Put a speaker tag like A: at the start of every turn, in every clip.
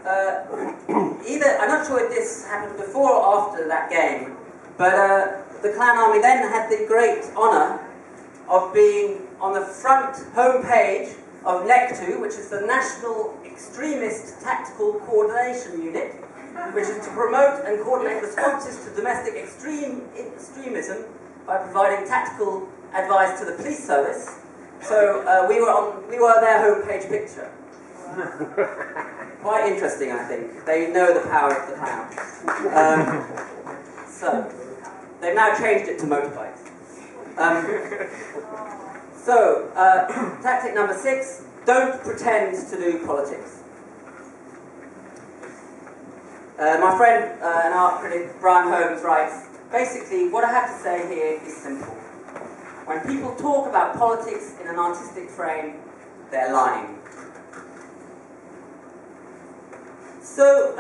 A: either, I'm not sure if this happened before or after that game, but the Clan Army then had the great honour of being on the front home page of NECTU, which is the National Extremist Tactical Coordination Unit, which is to promote and coordinate responses to domestic extremism by providing tactical advice to the police service. So we were their homepage picture. Quite interesting, I think. They know the power of the clown. So they've now changed it to motorbikes. Tactic number 6: don't pretend to do politics. My friend and art critic Brian Holmes writes, basically what I have to say here is simple. When people talk about politics in an artistic frame, they're lying. So,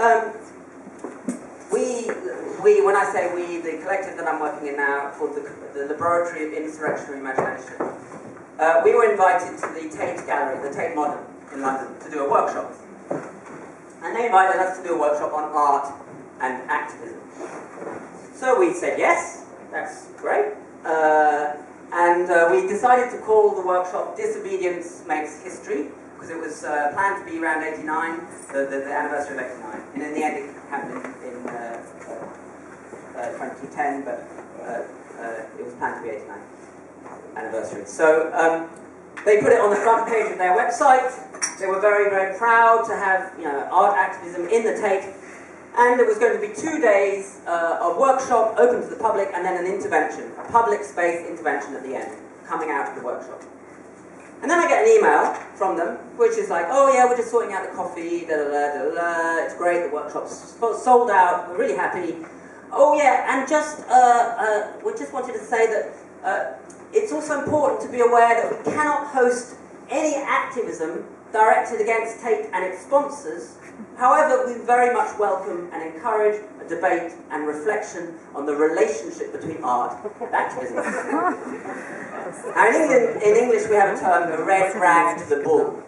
A: when I say we, the collective that I'm working in now, called the Laboratory of Insurrectionary Imagination, we were invited to the Tate Gallery, the Tate Modern in London, to do a workshop. And they invited us to do a workshop on art and activism. So we said yes, that's great. And we decided to call the workshop Disobedience Makes History, because it was planned to be around 89, the anniversary of 89. And in the end it happened in 2010, but it was planned to be 89 anniversary. So they put it on the front page of their website. They were very, very proud to have, art activism in the Tate. And there was going to be 2 days of workshop open to the public, and then an intervention, a public space intervention at the end, coming out of the workshop. And then I get an email from them, which is like, oh yeah, we're just sorting out the coffee, it's great, the workshop's sold out, we're really happy. Oh yeah, and we just wanted to say that it's also important to be aware that we cannot host any activism directed against Tate and its sponsors. However, we very much welcome and encourage a debate and reflection on the relationship between art and activism. Now, in English we have a term, a red rag to the bull,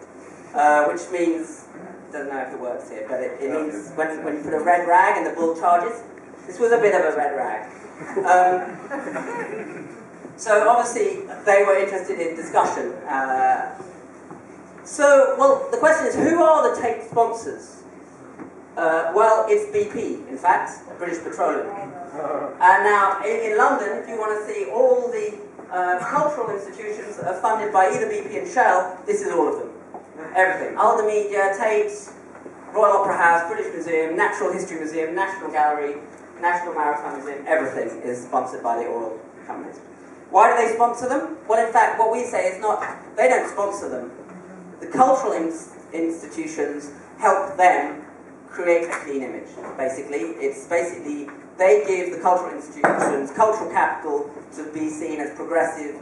A: which means, I don't know if it works here, but it means when you put a red rag and the bull charges. This was a bit of a red rag. So obviously they were interested in discussion. Well, the question is, who are the Tate sponsors? Well, it's BP, in fact, British Petroleum. And now, in London, if you want to see all the cultural institutions that are funded by either BP and Shell, this is all of them. Everything. Alder Media, Tate, Royal Opera House, British Museum, Natural History Museum, National Gallery, National Maritime Museum, everything is sponsored by the oil companies. Why do they sponsor them? Well, in fact, what we say is not, they don't sponsor them. The cultural institutions help them create a clean image, basically. It's basically, they give the cultural institutions cultural capital to be seen as progressive,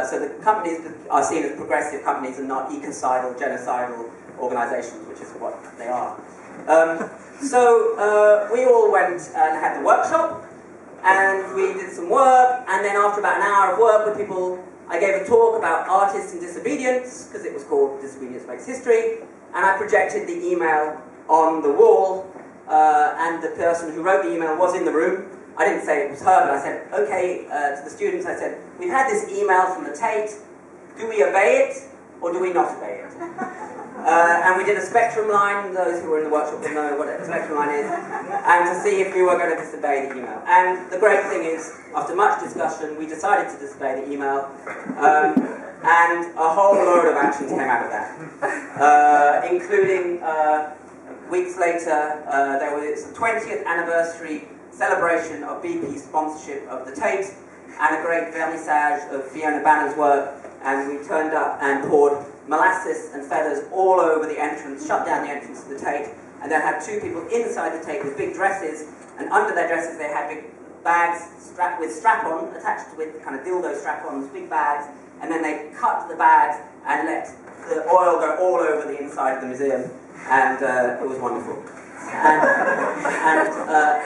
A: so the companies are seen as progressive companies and not ecocidal, genocidal organisations, which is what they are. We all went and had the workshop, and we did some work, and then after about an hour of work with people, I gave a talk about artists and disobedience, because it was called Disobedience Makes History, and I projected the email on the wall, and the person who wrote the email was in the room. I didn't say it was her, but I said, okay, to the students, I said, we've had this email from the Tate, do we obey it, or do we not obey it? And we did a spectrum line, those who were in the workshop will know what a spectrum line is, and to see if we were going to disobey the email. And the great thing is, after much discussion, we decided to disobey the email, and a whole load of actions came out of that, including weeks later, there was the 20th anniversary celebration of BP's sponsorship of the Tate, and a great vernissage of Fiona Banner's work, and we turned up and poured molasses and feathers all over the entrance, shut down the entrance to the Tate, and then had 2 people inside the Tate with big dresses, and under their dresses they had big bags strapped with strap-on, attached with kind of dildo strap-ons, big bags, and then they cut the bags and let the oil go all over the inside of the museum, and it was wonderful. And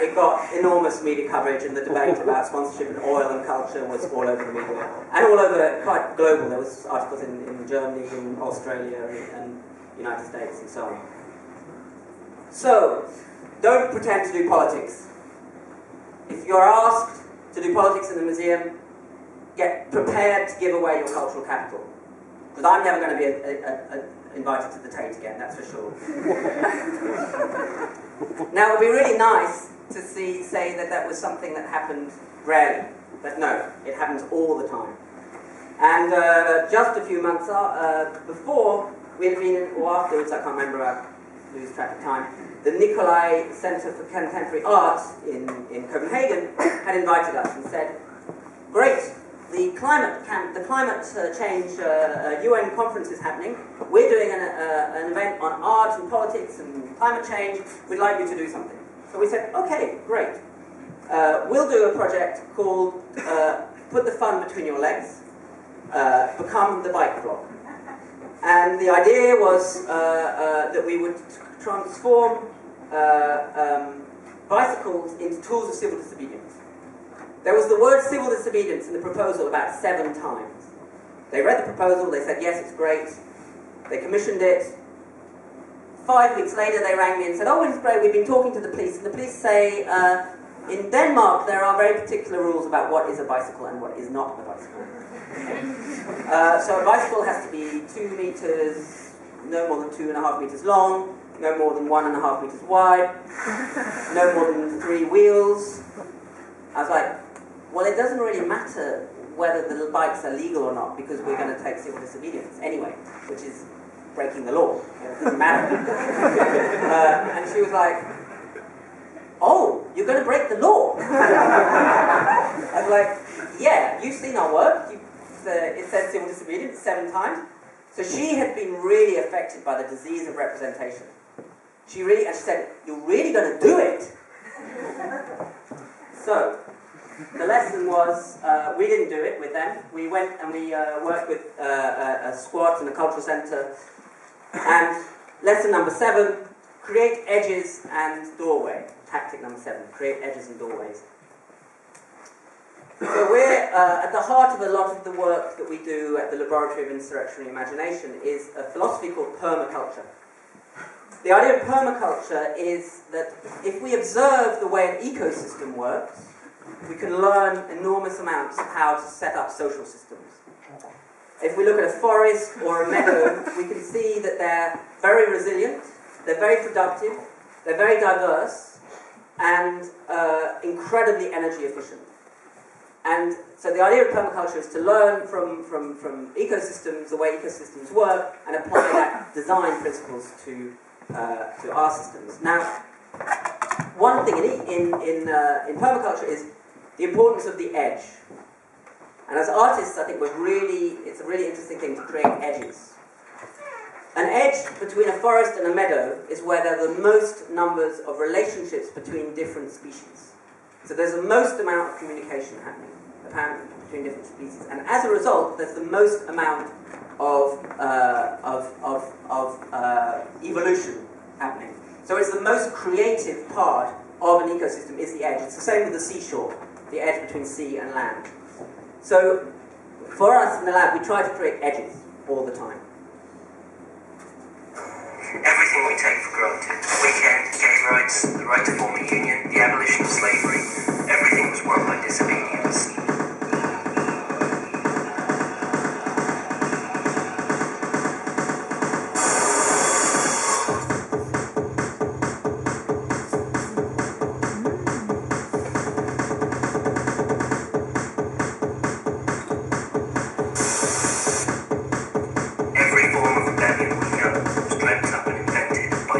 A: it got enormous media coverage, and the debate about sponsorship and oil and culture was all over the media. And all over, quite global. There was articles in Germany, in Australia, and United States, and so on. So, don't pretend to do politics. If you're asked to do politics in the museum, get prepared to give away your cultural capital. Because I'm never going to be invited to the Tate again, that's for sure. Now, it would be really nice to say that that was something that happened rarely. But no, it happens all the time. And just a few months before, we had been, or afterwards, I can't remember, I lose track of time, the Nicolai Center for Contemporary Art in Copenhagen had invited us and said, great, the climate change UN conference is happening. We're doing an event on art and politics and climate change. We'd like you to do something. So we said, okay, great. We'll do a project called Put the Fun Between Your Legs, Become the Bike Blog. And the idea was that we would transform bicycles into tools of civil disobedience. There was the word civil disobedience in the proposal about 7 times. They read the proposal, they said, yes, it's great. They commissioned it. 5 weeks later, they rang me and said, oh, it's great, we've been talking to the police, and the police say, in Denmark, there are very particular rules about what is a bicycle and what is not a bicycle. So a bicycle has to be 2 meters, no more than 2.5 meters long, no more than 1.5 meters wide, no more than 3 wheels. I was like, well, it doesn't really matter whether the bikes are legal or not, because we're going to take civil disobedience anyway, which is breaking the law. It doesn't matter. And she was like, oh, you're going to break the law? I was like, yeah, you've seen our work. It says civil disobedience 7 times. So she had been really affected by the disease of representation. She said, you're really going to do it? So, the lesson was, we didn't do it with them. We went and we worked with a squat and a cultural centre. And lesson number 7, create edges and doorway. Tactic number 7, create edges and doorways. So we're, at the heart of a lot of the work that we do at the Laboratory of Insurrectionary Imagination is a philosophy called permaculture. The idea of permaculture is that if we observe the way an ecosystem works, we can learn enormous amounts of how to set up social systems. If we look at a forest or a meadow, we can see that they're very resilient, they're very productive, they're very diverse, and incredibly energy efficient. And so the idea of permaculture is to learn from ecosystems, the way ecosystems work, and apply that design principles to our systems. Now, one thing in permaculture is the importance of the edge. And as artists, I think it's a really interesting thing to create edges. An edge between a forest and a meadow is where there are the most numbers of relationships between different species. So there's the most amount of communication happening between different species. And as a result, there's the most amount of evolution happening. So it's the most creative part of an ecosystem is the edge. It's the same with the seashore, the edge between sea and land. So for us in the lab, we try to create edges all the time.
B: Everything we take for granted, weekend, gay rights, the right to form a union, the abolition of slavery, everything was won by disobedience.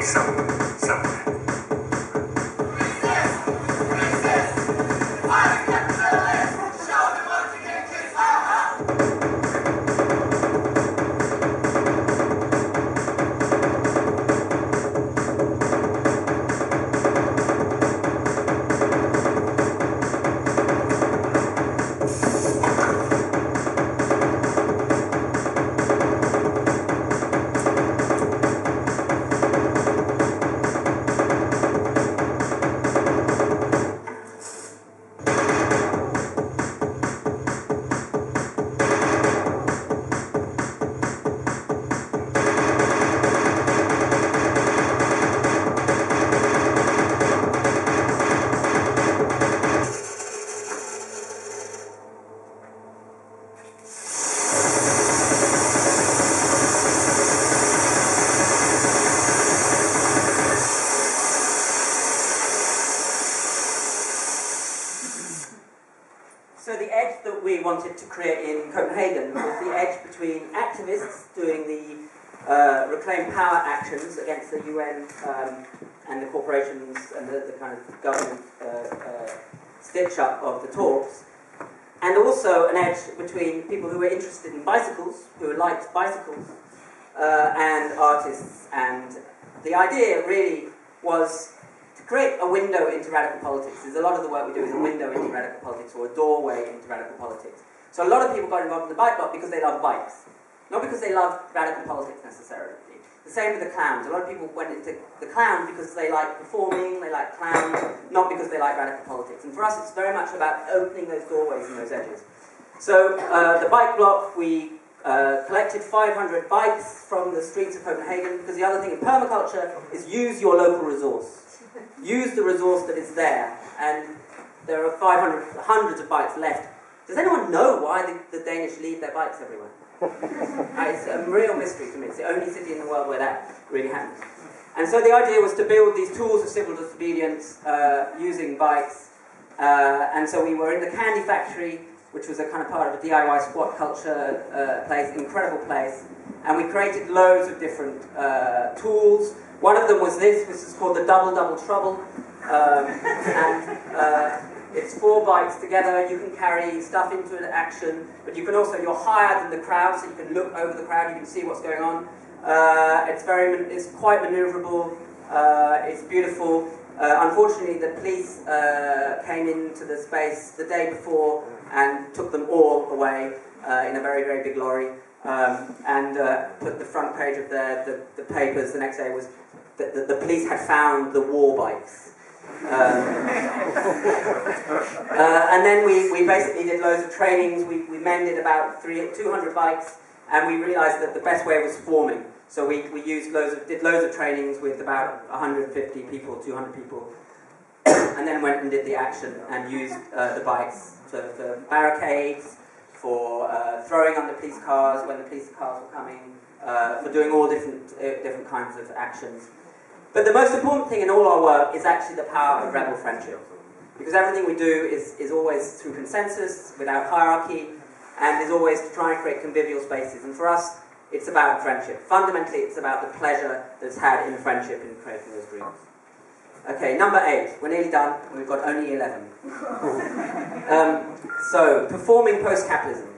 C: Someone, somewhere.
A: wanted to create in Copenhagen was the edge between activists doing the reclaim power actions against the UN and the corporations and the kind of government stitch-up of the talks, and also an edge between people who were interested in bicycles, who liked bicycles, and artists. And the idea really was to create a window into radical politics. There's a lot of the work we do is a window into radical politics, or a doorway into radical politics. So a lot of people got involved in the bike block because they love bikes, not because they love radical politics necessarily. The same with the clowns. A lot of people went into the clowns because they like performing, they like clowns, not because they like radical politics. And for us, it's very much about opening those doorways and those edges. So the bike block, we collected 500 bikes from the streets of Copenhagen, because the other thing in permaculture is use your local resource. Use the resource that is there. And there are hundreds of bikes left. Does anyone know why the Danish leave their bikes everywhere? It's a real mystery to me. It's the only city in the world where that really happens. And so the idea was to build these tools of civil disobedience using bikes. And so we were in the candy factory, which was a kind of part of a DIY squat culture place, incredible place. And we created loads of different tools. One of them was this, which is called the Double Trouble. It's 4 bikes together. You can carry stuff into an action, but you can also, you're higher than the crowd, so you can look over the crowd, you can see what's going on. It's quite maneuverable. It's beautiful. Unfortunately, the police came into the space the day before and took them all away in a very, very big lorry, and put the front page of the papers the next day was that the police had found the war bikes. And then we basically did loads of trainings. We mended about 200 bikes, and we realised that the best way was forming. So we did loads of trainings with about 150 people, 200 people, and then went and did the action and used the bikes for barricades, for throwing on the police cars when the police cars were coming, for doing all different kinds of actions. But the most important thing in all our work is actually the power of rebel friendship. Because everything we do is always through consensus, without hierarchy, and is always to try and create convivial spaces. And for us, it's about friendship. Fundamentally, it's about the pleasure that's had in friendship in creating those groups. Okay, number 8. We're nearly done. We've got only 11. So, performing post-capitalism.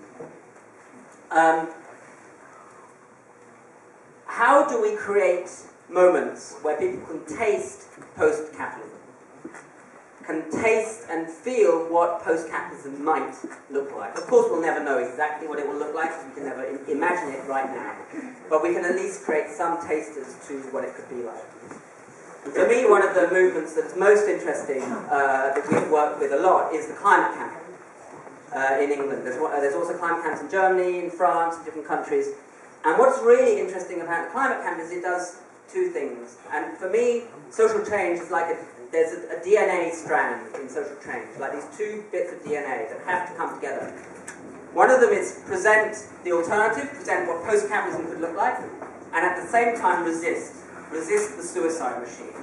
A: How do we create moments where people can taste post-capitalism, can taste and feel what post-capitalism might look like? Of course, we'll never know exactly what it will look like, because we can never imagine it right now, but we can at least create some tasters to what it could be like. And for me, one of the movements that's most interesting, that we've worked with a lot, is the climate camp in England. There's also climate camps in Germany, in France, in different countries. And what's really interesting about the climate camp is it does 2 things. And for me, social change is like there's a DNA strand in social change, like these 2 bits of DNA that have to come together. One of them is present the alternative, present what post-capitalism could look like, and at the same time resist the suicide machine.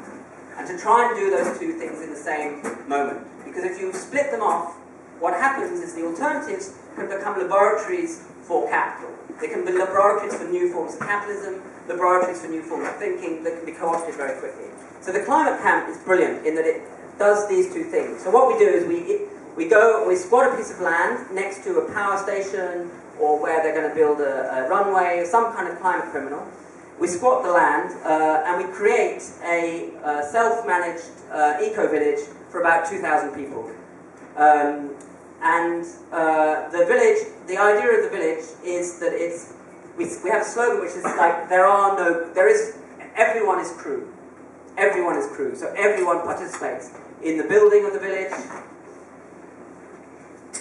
A: And to try and do those 2 things in the same moment. Because if you split them off, what happens is the alternatives can become laboratories for capital. They can be laboratories for new forms of capitalism, laboratories for new forms of thinking that can be co-opted very quickly. So the climate camp is brilliant in that it does these 2 things. So what we do is we squat a piece of land next to a power station, or where they're going to build a runway, or some kind of climate criminal. We squat the land, and we create a self-managed eco-village for about 2,000 people. The village, the idea of the village is that we have a slogan which is like, everyone is crew. Everyone is crew. So everyone participates in the building of the village,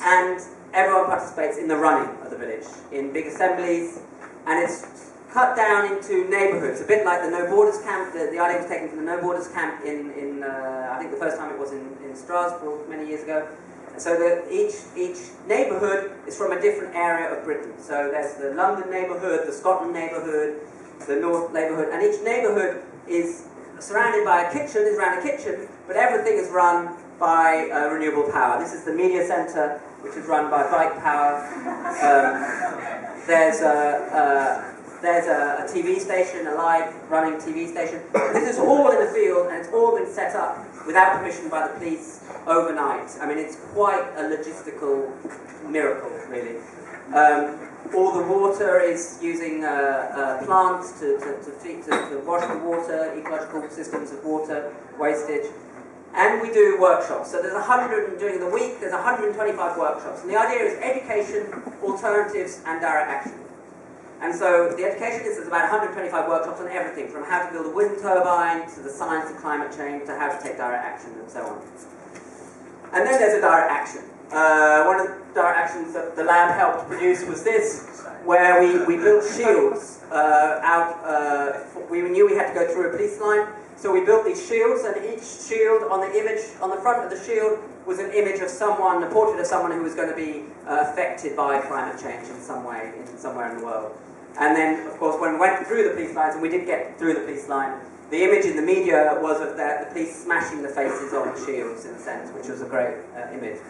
A: and everyone participates in the running of the village, in big assemblies, and it's cut down into neighbourhoods, a bit like the No Borders camp. The idea was taken from the No Borders camp in I think the first time it was in Strasbourg many years ago. So that each neighbourhood is from a different area of Britain. So there's the London neighbourhood, the Scotland neighbourhood, the North neighbourhood, and each neighbourhood is surrounded by a kitchen, but everything is run by renewable power. This is the media centre, which is run by Bike Power. There's a TV station, a live running TV station. This is all in the field, and it's all been set up without permission by the police overnight. I mean, it's quite a logistical miracle, really. All the water is using plants to wash the water, ecological systems of water wastage. And we do workshops. So there's 100, during the week, there's 125 workshops. And the idea is education, alternatives, and direct action. And so the education is there's about 125 workshops on everything, from how to build a wind turbine, to the science of climate change, to how to take direct action, and so on. And then there's a direct action. One of the direct actions that the lab helped produce was this, where we built shields we knew we had to go through a police line, so we built these shields, and each shield, on the image, on the front of the shield, was an image of someone, a portrait of someone who was going to be affected by climate change in some way, somewhere in the world. And then, of course, when we went through the police lines, and we did get through the police line, the image in the media was of the police smashing the faces on the shields, in a sense, which was a great image.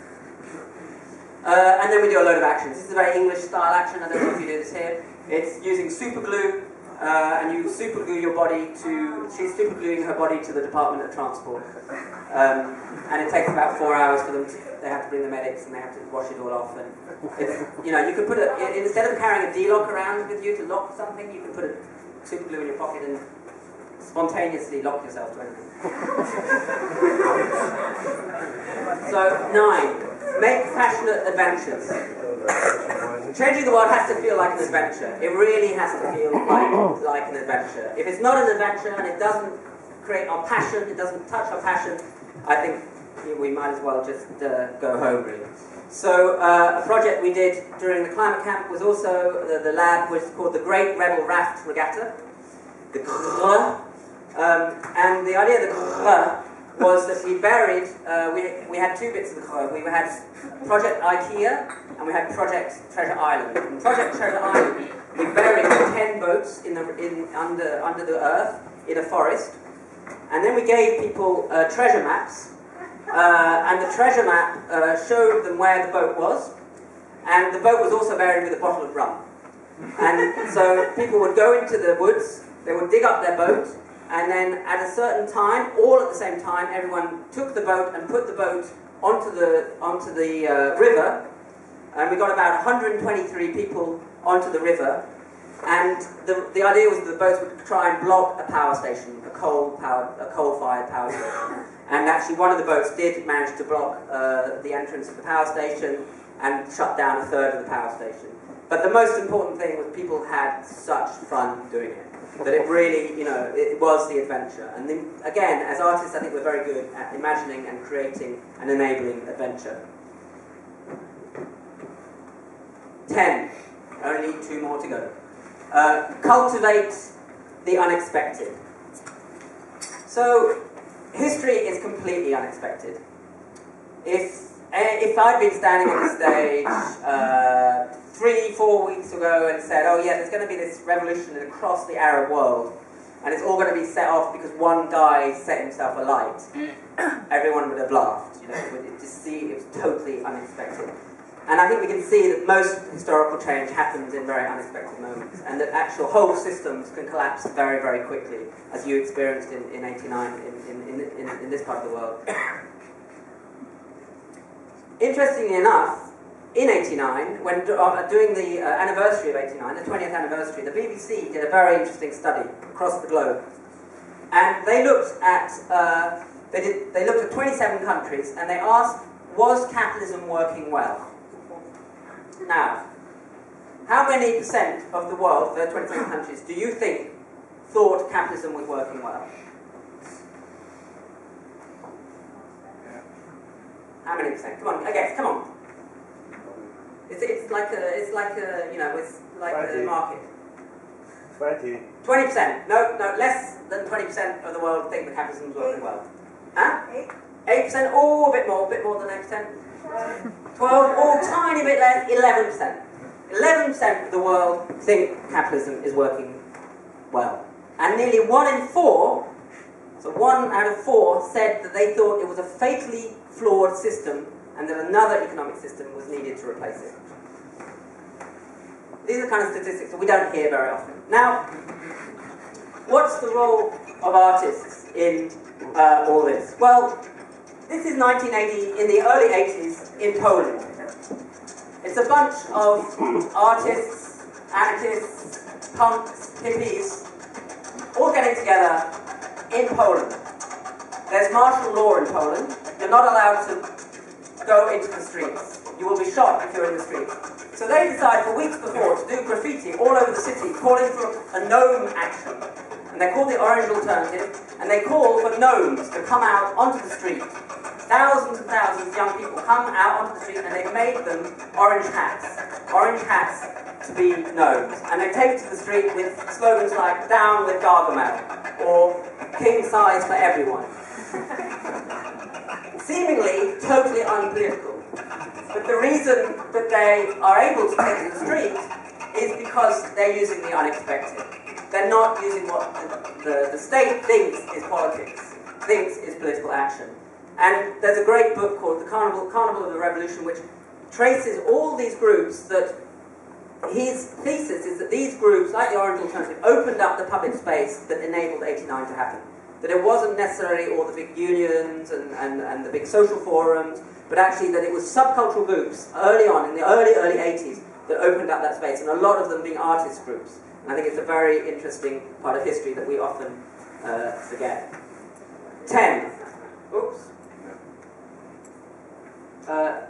A: And then we do a load of actions. This is a very English-style action. I don't know if you do this here. It's using super glue, and you super glue your body to... She's super gluing her body to the Department of Transport. And it takes about 4 hours for them to... They have to bring the medics, and they have to wash it all off. And you know, you could put instead of carrying a D-lock around with you to lock something, you could put a super glue in your pocket and spontaneously lock yourself to anything. So, 9. Make passionate adventures. Changing the world has to feel like an adventure. It really has to feel like an adventure. If it's not an adventure and it doesn't create our passion, it doesn't touch our passion, I think we might as well just go home, really. So a project we did during the climate camp was also, the lab was called the Great Rebel Raft Regatta, the Gruppe. And the idea of the Gruppe was that we buried, we had two bits of the Gruppe. We had Project IKEA and we had Project Treasure Island. In Project Treasure Island, we buried 10 boats under the earth in a forest, and then we gave people treasure maps, and the treasure map showed them where the boat was, and the boat was also buried with a bottle of rum. And so people would go into the woods, they would dig up their boat, and then at a certain time, all at the same time, everyone took the boat and put the boat onto the river, and we got about 123 people onto the river, and the idea was that the boats would try and block a power station, a coal-fired power station. And actually one of the boats did manage to block the entrance of the power station and shut down a third of the power station. But the most important thing was people had such fun doing it, that it really, you know, it was the adventure. And then, again, as artists, I think we're very good at imagining and creating and enabling adventure. 10. Only 2 more to go. Cultivate the unexpected. So, history is completely unexpected. If I'd been standing on the stage 3-4 weeks ago and said, oh yeah, there's going to be this revolution across the Arab world, and it's all going to be set off because one guy set himself alight, everyone would have laughed. You know, it was totally unexpected. And I think we can see that most historical change happens in very unexpected moments, and that actual whole systems can collapse very, very quickly, as you experienced in 89 in this part of the world. Interestingly enough, in 89, when doing the anniversary of 89, the 20th anniversary, the BBC did a very interesting study across the globe, and they looked at 27 countries, and they asked, was capitalism working well? Now, how many percent of the world, the 27 countries, do you think thought capitalism was working well? How many percent? Come on, I guess. Come on. It's like a you know, it's like 20. A market. 20%. No, less than 20% of the world think that capitalism is working well. Huh? 8%. Oh, a bit more than 8%. 12, oh, tiny bit less, 11%. 11% of the world think capitalism is working well. And nearly 1 in 4, So 1 out of 4 said that they thought it was a fatally flawed system and that another economic system was needed to replace it. These are the kind of statistics that we don't hear very often. Now, what's the role of artists in all this? Well, this is 1980, in the early 80s, in Poland. It's a bunch of artists, anarchists, punks, hippies, all getting together in Poland. There's martial law in Poland. You're not allowed to go into the streets. You will be shot if you're in the streets. So they decide for weeks before to do graffiti all over the city, calling for a gnome action. And they're called the Orange Alternative, and they call for gnomes to come out onto the street. Thousands and thousands of young people come out onto the street, and they've made them orange hats to be gnomes. And they take to the street with slogans like "Down with Gargamel" or "King size for everyone." Seemingly totally unpolitical. But the reason that they are able to take to the street is because they're using the unexpected. They're not using what the state thinks is politics, thinks is political action. And there's a great book called The Carnival of the Revolution, which traces all these groups that his thesis is that these groups, like the Orange Alternative, opened up the public space that enabled '89 to happen. That it wasn't necessarily all the big unions and the big social forums, but actually that it was subcultural groups early on, in the early 80s, that opened up that space, and a lot of them being artist groups. And I think it's a very interesting part of history that we often forget. 10. Oops.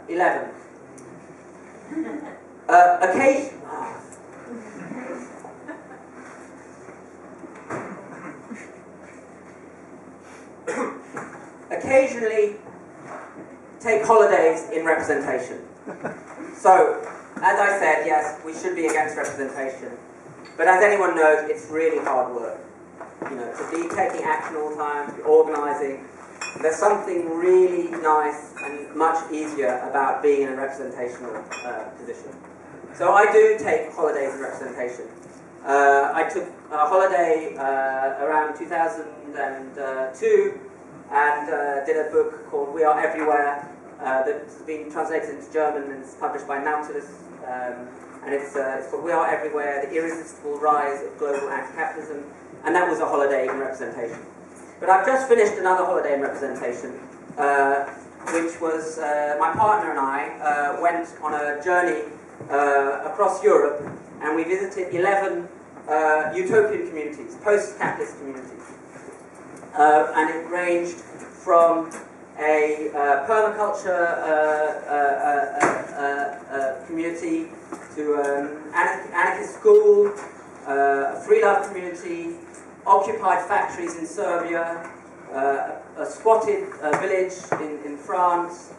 A: 11. Occasionally take holidays in representation. So, as I said, yes, we should be against representation. But as anyone knows, it's really hard work. You know, to be taking action all the time, to be organising. There's something really nice and much easier about being in a representational position. So I do take holidays in representation. I took a holiday around 2002 and did a book called We Are Everywhere that's been translated into German and it's published by Nautilus. And it's called We Are Everywhere, The Irresistible Rise of Global Anti-Capitalism. And that was a holiday in representation. But I've just finished another holiday in representation, which was my partner and I went on a journey across Europe, and we visited 11 utopian communities, post-capitalist communities. And it ranged from a permaculture community to an anarchist school, a free love community, occupied factories in Serbia, a squatted village in France,